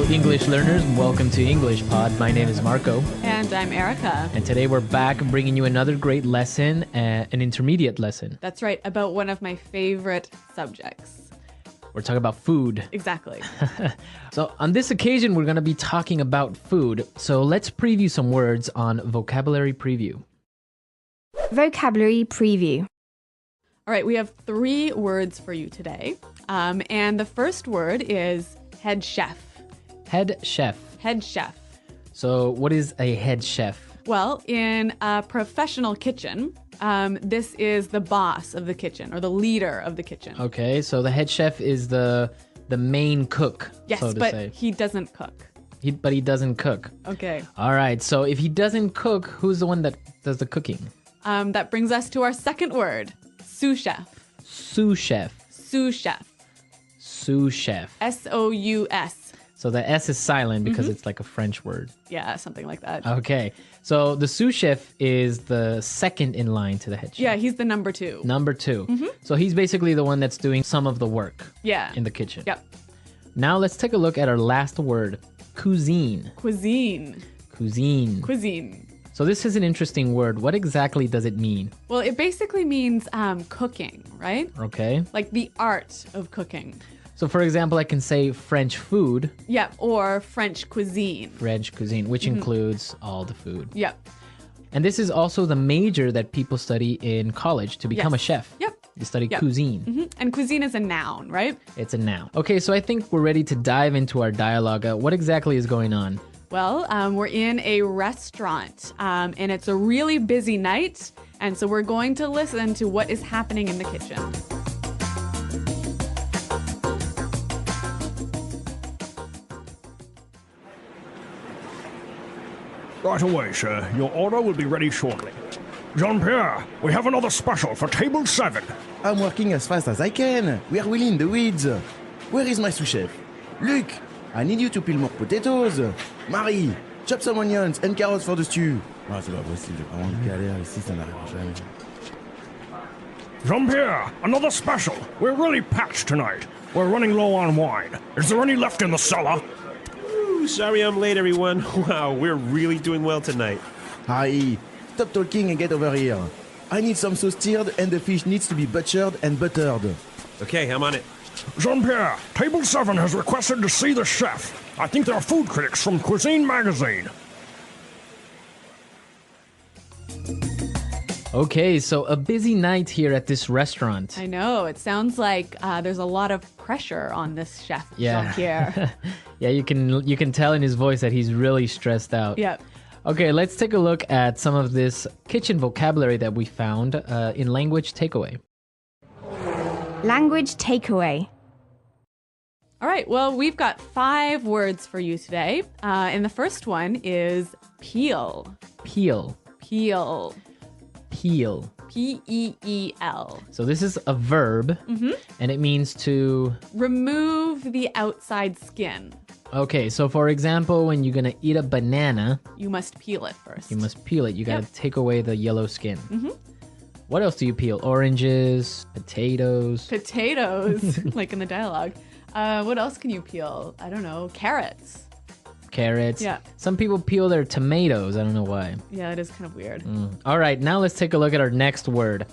English learners, welcome to English Pod. My name is Marco. And I'm Erica. And today we're back bringing you another great lesson, an intermediate lesson. That's right, about one of my favorite subjects. We're talking about food. Exactly. So on this occasion, we're going to be talking about food. So let's preview some words on Vocabulary Preview. Vocabulary Preview. All right, we have 3 words for you today. And the first word is head chef. Head chef. Head chef. So what is a head chef? Well, in a professional kitchen, this is the boss of the kitchen or the leader of the kitchen. Okay, so the head chef is the main cook, Yes, so to but say. he doesn't cook. But he doesn't cook. Okay. All right, so if he doesn't cook, who's the one that does the cooking? That brings us to our second word, sous chef. Sous chef. Sous chef. Sous chef. S-O-U-S. So the S is silent because it's like a French word. Yeah, something like that. Okay, so the sous chef is the second in line to the head chef. Yeah, he's the number 2. Number 2. So he's basically the one that's doing some of the work Yeah. in the kitchen. Yep. Now let's take a look at our last word, cuisine. Cuisine. Cuisine. Cuisine. So this is an interesting word. What exactly does it mean? Well, it basically means cooking, right? Okay. Like the art of cooking. So for example, I can say French food, Yep. Or French cuisine. French cuisine, which includes all the food. Yep. And this is also the major that people study in college to become a Yes. chef. Yep. You study Yep. cuisine. And cuisine is a noun, right? It's a noun. Okay, so I think we're ready to dive into our dialogue. What exactly is going on? Well, we're in a restaurant and it's a really busy night. And so we're going to listen to what is happening in the kitchen. Right away, sir. Your order will be ready shortly. Jean-Pierre, we have another special for table 7. I'm working as fast as I can. We are really in the weeds. Where is my sous chef? Luc, I need you to peel more potatoes. Marie, chop some onions and carrots for the stew. Ah, c'est pas possible, j'ai vraiment une galère ici, ça n'arrive jamais. Jean-Pierre, another special. We're really packed tonight. We're running low on wine. Is there any left in the cellar? Ooh, sorry I'm late, everyone. Wow, we're really doing well tonight. Harry, stop talking and get over here. I need some sauce tiered and the fish needs to be butchered and buttered. Okay, I'm on it. Jean-Pierre, table 7 has requested to see the chef. I think they're food critics from Cuisine Magazine. Okay, so a busy night here at this restaurant. I know. It sounds like there's a lot of pressure on this chef, Yeah. Jean-Pierre. Yeah, you can tell in his voice that he's really stressed out. Yep. Okay, let's take a look at some of this kitchen vocabulary that we found in Language Takeaway. Language Takeaway. All right. Well, we've got 5 words for you today. And the first one is peel. Peel. Peel. Peel. P-E-E-L. So this is a verb, and it means to... Remove the outside skin. Okay, so for example, when you're gonna eat a banana, You must peel it first. you must peel it. You gotta Yep. take away the yellow skin. What else do you peel? Oranges, potatoes. Potatoes, like in the dialogue. What else can you peel? I don't know. Carrots. Carrots. Yeah. Some people peel their tomatoes. I don't know why. Yeah, it is kind of weird. All right, now let's take a look at our next word.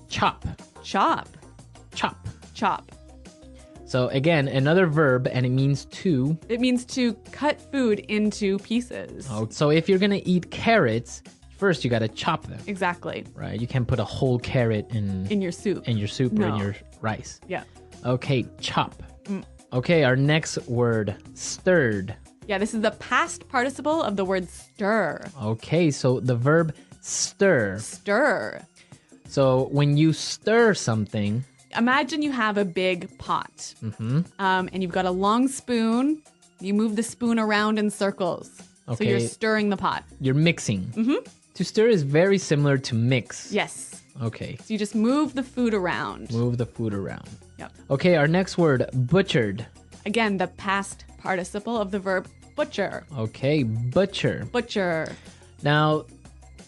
Chop. Chop. Chop. Chop. So again, another verb, and it means to. It means to cut food into pieces. Oh, so if you're gonna eat carrots, first you gotta chop them, Exactly. right? You can't put a whole carrot In your soup. in your soup or in No. your rice. Yeah. Okay, chop. Okay, our next word, stirred. Yeah, this is the past participle of the word stir. Okay, so the verb stir. Stir. So when you stir something, Imagine you have a big pot. And you've got a long spoon. You move the spoon around in circles. So you're Okay. stirring the pot. you're mixing. To stir is very similar to mix. Yes. Okay, So you just move the food around. move the food around. Yep. Okay, our next word, butchered. Again, the past participle of the verb butcher. Okay, butcher. Butcher. Now,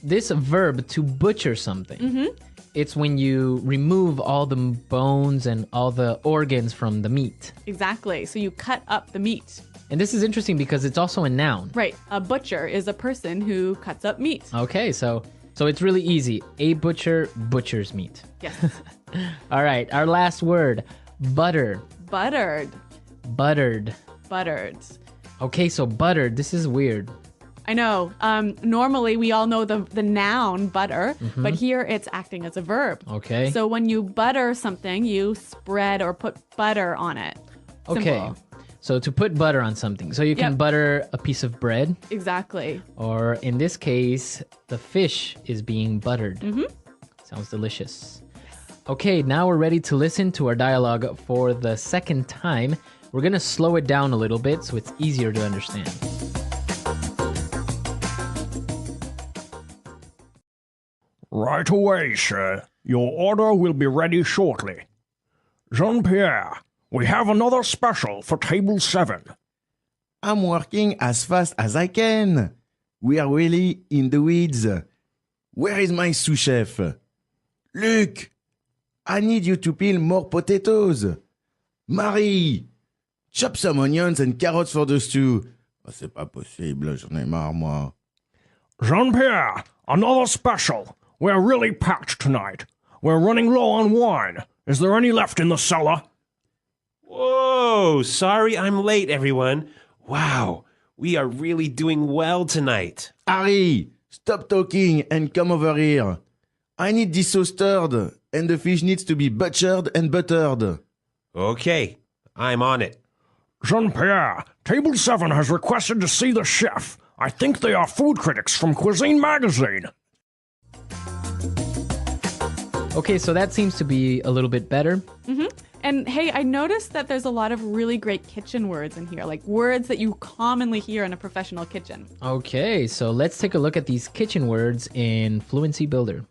this verb to butcher something, it's when you remove all the bones and all the organs from the meat. Exactly. So you cut up the meat And this is interesting because it's also a noun. Right. A butcher is a person who cuts up meat. Okay, so it's really easy. A butcher butchers meat. Yes. All right, our last word, butter. Buttered. Buttered. Buttered. Okay, so buttered, this is weird. I know. Normally, we all know the noun butter, but here it's acting as a verb. Okay. So when you butter something, you spread or put butter on it. Okay. Simple. So to put butter on something. So you can Yep. butter a piece of bread, Exactly. or in this case, the fish is being buttered. Sounds delicious. Okay, now we're ready to listen to our dialogue for the second time. We're going to slow it down a little bit so it's easier to understand. Right away, sir. Your order will be ready shortly. Jean-Pierre, we have another special for table 7. I'm working as fast as I can. We are really in the weeds. Where is my sous chef? Luc, I need you to peel more potatoes. Marie, chop some onions and carrots for the stew. Oh, c'est pas possible, j'en ai marre, moi. Jean-Pierre, another special. We're really packed tonight. We're running low on wine. Is there any left in the cellar? Whoa, sorry I'm late, everyone. Wow, we are really doing well tonight. Harry, stop talking and come over here. I need this sauce stirred, and the fish needs to be butchered and buttered. Okay, I'm on it. Jean-Pierre, table 7 has requested to see the chef. I think they are food critics from Cuisine Magazine. Okay, so that seems to be a little bit better. And hey, I noticed that there's a lot of really great kitchen words in here, like words that you commonly hear in a professional kitchen. Okay, so let's take a look at these kitchen words in Fluency Builder.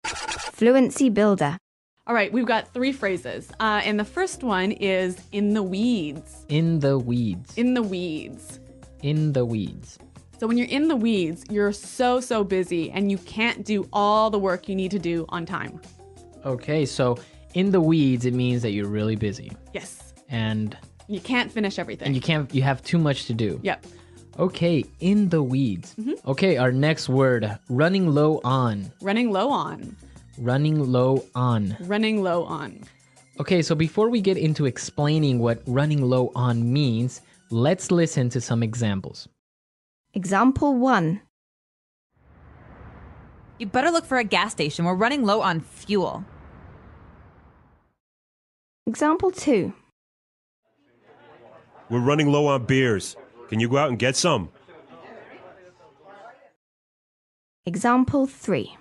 Fluency builder. All right, we've got 3 phrases. And the first one is in the weeds. In the weeds. In the weeds. In the weeds. So when you're in the weeds, you're so busy and you can't do all the work you need to do on time. Okay, so in the weeds, it means that you're really busy. Yes. And You can't finish everything. you have too much to do. Yep. Okay, in the weeds. Okay, our next word, running low on. Running low on. Running low on. Running low on. Okay, so before we get into explaining what running low on means, let's listen to some examples. Example 1. You better look for a gas station. We're running low on fuel. Example 2. We're running low on beers. Can you go out and get some? Example 3.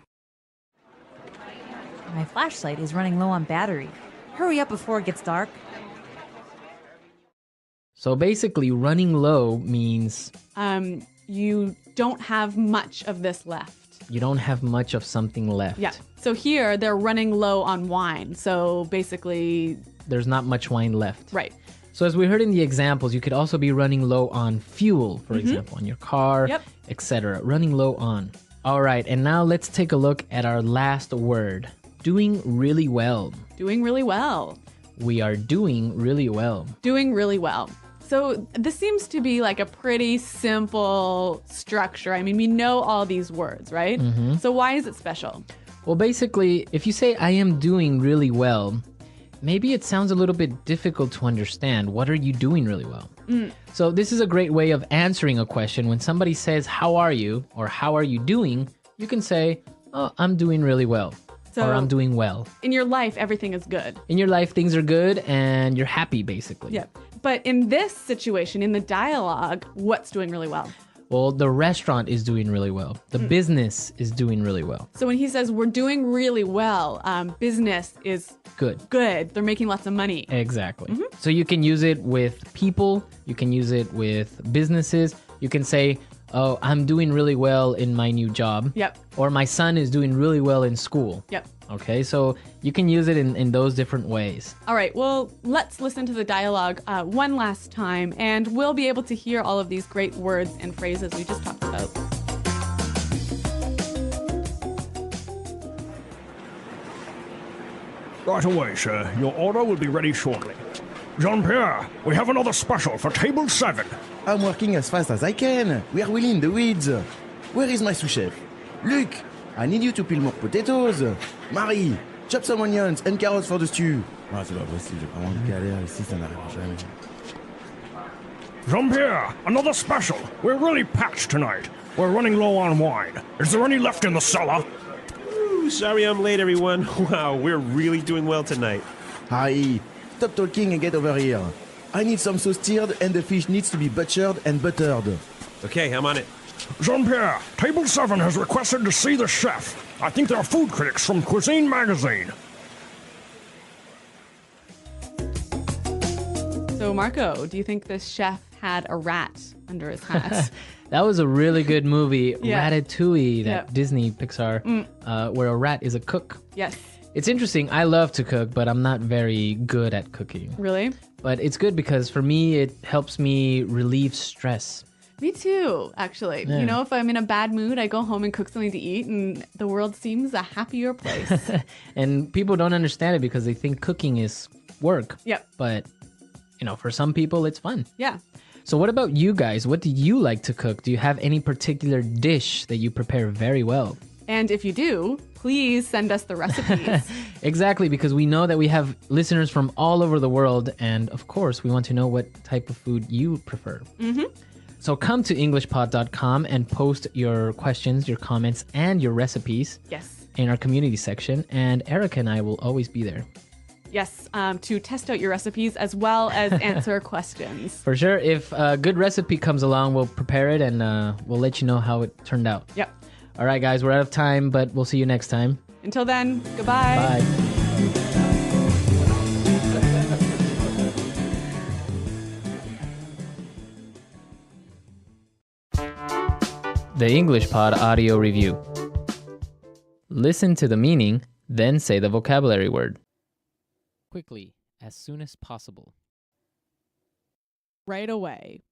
My flashlight is running low on battery. Hurry up before it gets dark. So basically, running low means You don't have much of this left. you don't have much of something left. Yeah. So here they're running low on wine. So basically, There's not much wine left. right. So as we heard in the examples, you could also be running low on fuel, for example, on your car, Yep. etc. Running low on. All right, and now let's take a look at our last word. Doing really well. Doing really well. We are doing really well. Doing really well. So this seems to be like a pretty simple structure. I mean, we know all these words, right? So why is it special? Well, basically, if you say, I am doing really well, maybe it sounds a little bit difficult to understand. What are you doing really well? So this is a great way of answering a question. When somebody says, how are you? Or how are you doing? You can say, oh, I'm doing really well. So or I'm doing well. in your life, everything is good. In your life, things are good and you're happy, basically. Yeah. But in this situation, in the dialogue, what's doing really well? Well, the restaurant is doing really well. The business is doing really well. So when he says we're doing really well, business is Good. good. They're making lots of money. Exactly. So you can use it with people. You can use it with businesses. You can say, oh, I'm doing really well in my new job. Yep. Or my son is doing really well in school. Yep. Okay, so you can use it in those different ways. All right, well, let's listen to the dialogue one last time, and we'll be able to hear all of these great words and phrases we just talked about. Right away, sir. Your order will be ready shortly. Jean-Pierre, we have another special for table 7. I'm working as fast as I can. We are really in the weeds. Where is my sous-chef? Luc, I need you to peel more potatoes. Marie, chop some onions and carrots for the stew. Ah, c'est pas possible, j'ai vraiment une galère ici, ça n'arrive jamais. Jean-Pierre, another special. We're really patched tonight. We're running low on wine. Is there any left in the cellar? Ooh, sorry I'm late, everyone. Wow, we're really doing well tonight. Harry, stop talking and get over here. I need some sauce tiered and the fish needs to be butchered and buttered. Okay, I'm on it. Jean-Pierre, table 7 has requested to see the chef. I think they're food critics from Cuisine Magazine. So, Marco, do you think this chef had a rat under his hat? That was a really good movie, Yeah. Ratatouille, that Yep. Disney Pixar, where a rat is a cook. Yes. It's interesting. I love to cook, but I'm not very good at cooking. Really? But it's good because for me, it helps me relieve stress. Me too, actually. Yeah. You know, if I'm in a bad mood, I go home and cook something to eat, and the world seems a happier place. And people don't understand it because they think cooking is work. Yep. But, for some people, it's fun. Yeah. So what about you guys? What do you like to cook? Do you have any particular dish that you prepare very well? And if you do, please send us the recipes. Exactly, because we know that we have listeners from all over the world. And of course, we want to know what type of food you prefer. Mm-hmm. So come to EnglishPod.com and post your questions, your comments, and your recipes Yes. in our community section. And Erica and I will always be there. Yes, to test out your recipes as well as answer questions. For sure. If a good recipe comes along, we'll prepare it and we'll let you know how it turned out. Yep. All right, guys, we're out of time, but we'll see you next time. Until then, goodbye. Bye. The English Pod Audio Review. Listen to the meaning, then say the vocabulary word. Quickly, as soon as possible. Right away.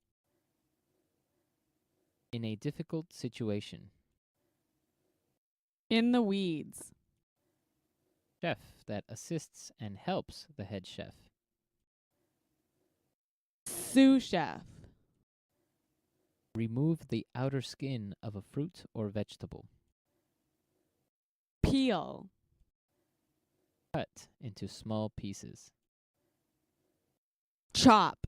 In a difficult situation. In the weeds. Chef that assists and helps the head chef. Sous chef. Remove the outer skin of a fruit or vegetable. Peel. Cut into small pieces. Chop.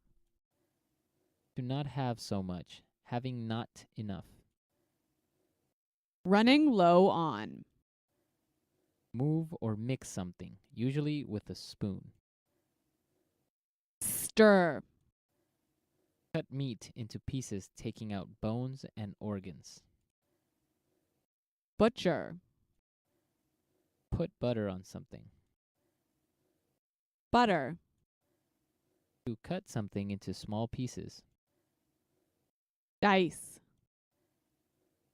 Do not have so much, having not enough. Running low on. Move or mix something, usually with a spoon. Stir. Cut meat into pieces, taking out bones and organs. Butcher. Put butter on something. Butter. To cut something into small pieces. Dice.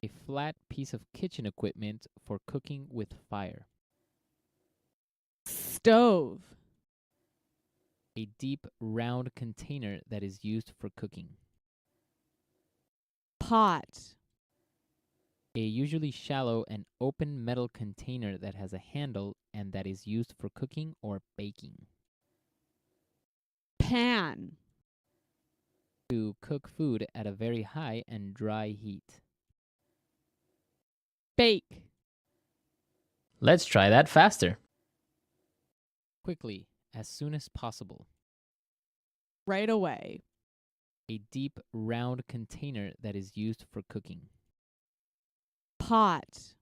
A flat piece of kitchen equipment for cooking with fire. Stove. A deep, round container that is used for cooking. Pot. A usually shallow and open metal container that has a handle and that is used for cooking or baking. Pan. To cook food at a very high and dry heat. Bake. Let's try that faster. Quickly, as soon as possible. Right away. A deep, round container that is used for cooking. Pot.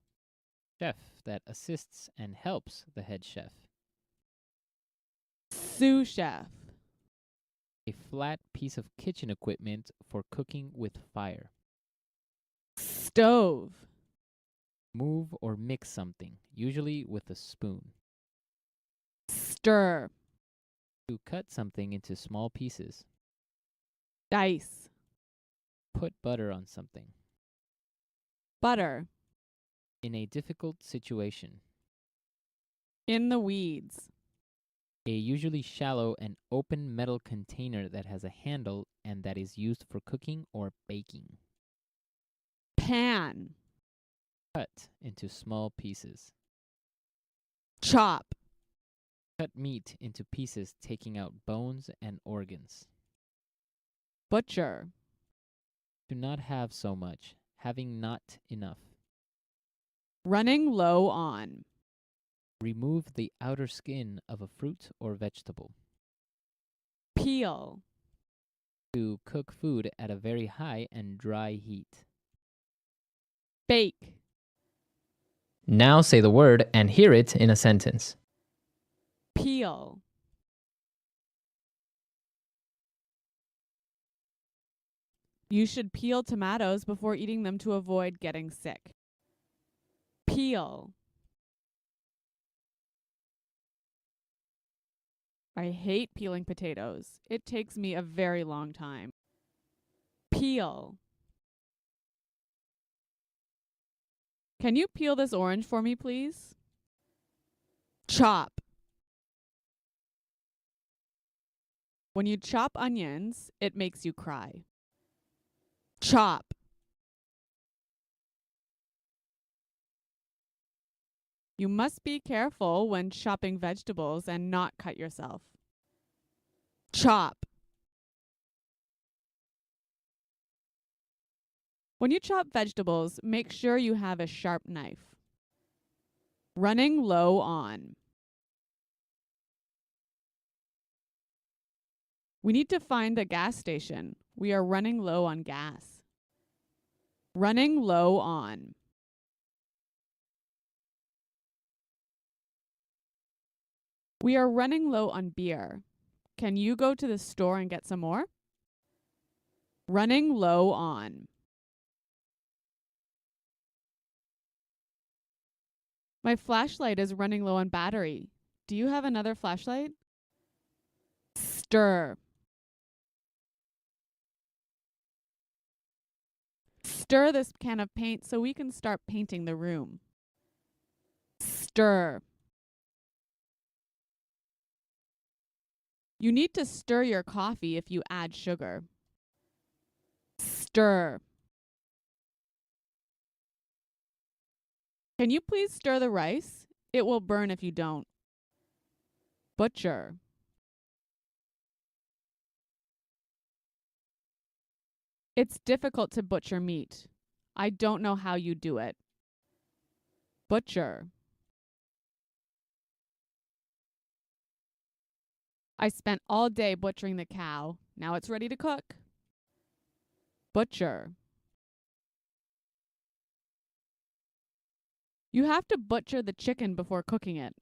Chef that assists and helps the head chef. Sous chef. A flat piece of kitchen equipment for cooking with fire. Stove. Move or mix something, usually with a spoon. Stir. To cut something into small pieces. Dice. Put butter on something. Butter. In a difficult situation. In the weeds. A usually shallow and open metal container that has a handle and that is used for cooking or baking. Pan. Cut into small pieces. Chop. Cut meat into pieces, taking out bones and organs. Butcher. To not have so much, having not enough. Running low on. Remove the outer skin of a fruit or vegetable. Peel. To cook food at a very high and dry heat. Bake. Now say the word and hear it in a sentence. Peel. You should peel tomatoes before eating them to avoid getting sick. Peel. I hate peeling potatoes. It takes me a very long time. Peel. Can you peel this orange for me, please? Chop. When you chop onions, it makes you cry. Chop. You must be careful when chopping vegetables and not cut yourself. Chop. When you chop vegetables, make sure you have a sharp knife. Running low on. We need to find a gas station. We are running low on gas. Running low on. We are running low on beer. Can you go to the store and get some more? Running low on. My flashlight is running low on battery. Do you have another flashlight? Stir. Stir this can of paint so we can start painting the room. Stir. You need to stir your coffee if you add sugar. Stir. Can you please stir the rice? It will burn if you don't. Butcher. It's difficult to butcher meat. I don't know how you do it. Butcher. I spent all day butchering the cow. Now it's ready to cook. Butcher. You have to butcher the chicken before cooking it.